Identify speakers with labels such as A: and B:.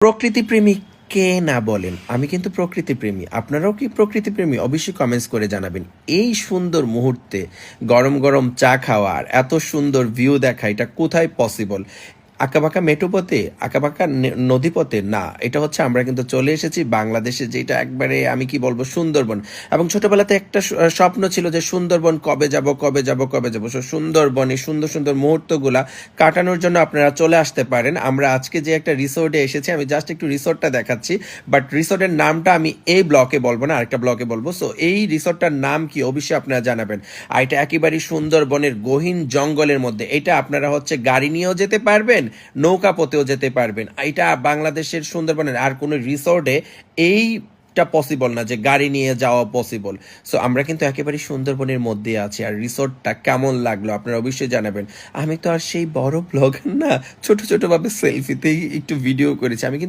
A: প্রকৃতিপ্রেমী কে না বলেন? আমি কিন্তু প্রকৃতিপ্রেমী। আপনারাও কি প্রকৃতিপ্রেমী? অবশ্যই কমেন্টস করে জানাবেন। এই সুন্দর মুহূর্তে গরম, গরম চা খাওয়া আর এত সুন্দর ভিউ দেখা এটা কোথায় পসিবল? আঁকাবাঁকা মেঠোপথে? আঁকাবাঁকা নদীপথে? না। এটা হচ্ছে আমরা কিন্তু চলে এসেছি বাংলাদেশে, যেটা একবারে আমি কি বলবো, সুন্দরবন। এবং ছোটবেলাতে একটা স্বপ্ন ছিল যে সুন্দরবন কবে যাব, কবে যাব, কবে যাব। সো সুন্দরবনে সুন্দর, সুন্দর মুহূর্তগুলা কাটানোর জন্য আপনারা চলে আসতে পারেন। আমরা আজকে যে একটা রিসোর্টে এসেছি, আমি জাস্ট একটু রিসোর্টটা দেখাচ্ছি। বাট রিসোর্টের নামটা আমি এই ব্লকে বলবো না, আরেকটা ব্লকে বলবো। সো এই রিসোর্টটার নাম কি অবশ্যই আপনারা জানাবেন। আর এটা একেবারেই সুন্দরবনের গহীন জঙ্গলের মধ্যে। এটা আপনারা হচ্ছে গাড়ি নিয়েও যেতে পারবেন, নৌকা পথেও যেতে পারবেন। এটা বাংলাদেশের সুন্দরবনের আর কোনো রিসোর্টে এইটা পসিবল না যে গাড়ি নিয়ে যাওয়া পসিবল। সো আমরা কিন্তু একেবারে সুন্দরবনের মধ্যে আছি। আর রিসোর্টটা কেমন লাগলো আপনারা অবশ্যই জানাবেন। আমি তো আর সেই বড় ব্লগার না, ছোট ছোট ভাবে সেলফিতেই একটু ভিডিও করেছি। আমি কিন্তু